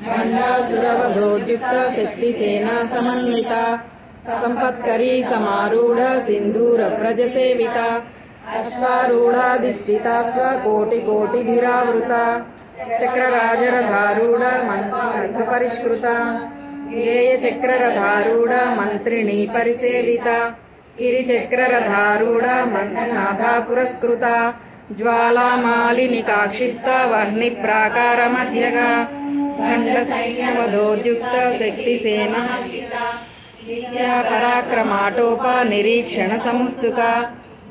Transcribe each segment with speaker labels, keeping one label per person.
Speaker 1: भण्डासुरवधोद्युक्त शक्तिसेना समन्विता संपत्करी समारूढ़ सिंधूर व्रज सेविता अश्वारूढ़ाधिष्ठिता स्वकोटिकोटिभिरावृता चक्रराजरधारूढ़ मंत्रमथ परिष्कृता गेय चक्ररधारूढ़ मंत्रिणी परिसेविता गिरिचक्ररधारूढ़ मंत्रनाथा पुरस्कृता ज्वालामालिनिकाक्षिप्ता वह्निप्राकारमध्यगा खण्डसैन्यवधोद्युक्त शक्तिसेना विद्या पराक्रमाटोप निरीक्षण समुत्सुका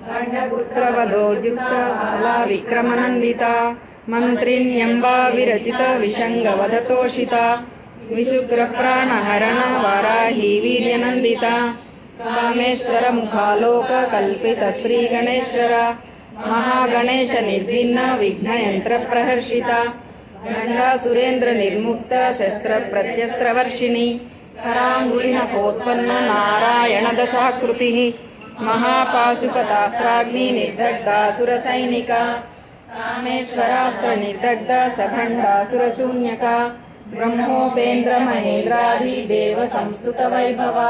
Speaker 1: खण्डपुत्रवधोद्युक्त बाला विक्रमनन्दिता मंत्रिण्यम्बा विरचित विशंगवधतोषिता विशुक्रप्राणहरण वाराही वीर्यनन्दिता कामेश्वर मुखालोक कल्पित श्री गणेश्वर महागणेश निर्भिन्न विघ्नयंत्र प्रहर्षिता गंडासुरेन्द्र निर्मुक्त शस्त्र प्रत्यस्त्रवर्षिणी करांगुलिनकोत्पन्न नारायण दशाकृति महापाशुपतास्त्राग्नि निर्दग्धासुर सैनिका कामेश्वरास्त्र निर्दग्ध सभण्डासुरशून्यका ब्रह्मोपेन्द्र महेन्द्रादि देव संस्तुत वैभवा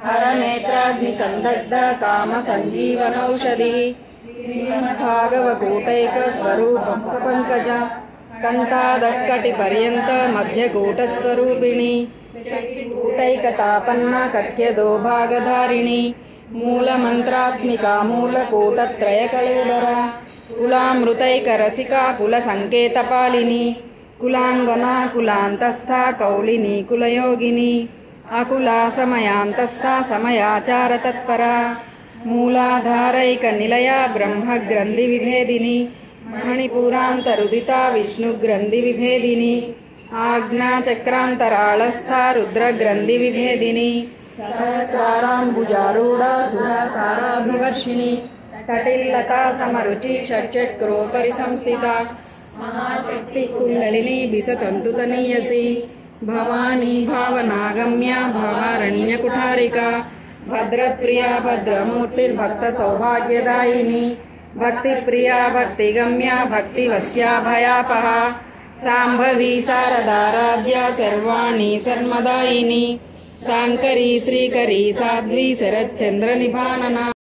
Speaker 1: हर नेत्राग्नि संदग्ध काम संजीवनौषधि श्रीमद्भागवकूटैक स्वरूप पंकज कंठादकटि पर्यंत मध्यकूट स्वरूपिणी शक्तिकूटैकतापन्न कक्यदो भागधारिणी मूल मंत्रात्मिका मूलकूटत्रय कलेवरा कुलामृतैकरसिका कुल संकेतपालिनी कुलांगना कुलांतस्था कौलिनी कुलयोगिनी अकुला समयांतस्था समयाचार तत्परा मूलाधारैक निलया ब्रह्म ग्रंथि विभेदिनी मणिपुरांतरुदिता विष्णु ग्रंथि विभेदिनी आज्ञा चक्रांतरालस्था रुद्र ग्रंथि विभेदिनी सहस्रारांबुजारूढ़ा सुरसाराभिवर्षिणी कटिल्लता समरुचि षट्चक्रोपरि संस्थिता महाशक्ति कुंडलिनी बिसतंतुतनीयसी भवानी भावनागम्या भवारण्यकुठारिका भद्रप्रिया भद्रमूर्तिर्भक्त सौभाग्यदायिनी भक्तिप्रिया भक्तिगम्या भक्तिवस्या भयापहा सांभवी शारदाराध्या सर्वाणी सन्मदायिनी शांकरी श्रीकरी साध्वी शरच्चंद्र निभानना।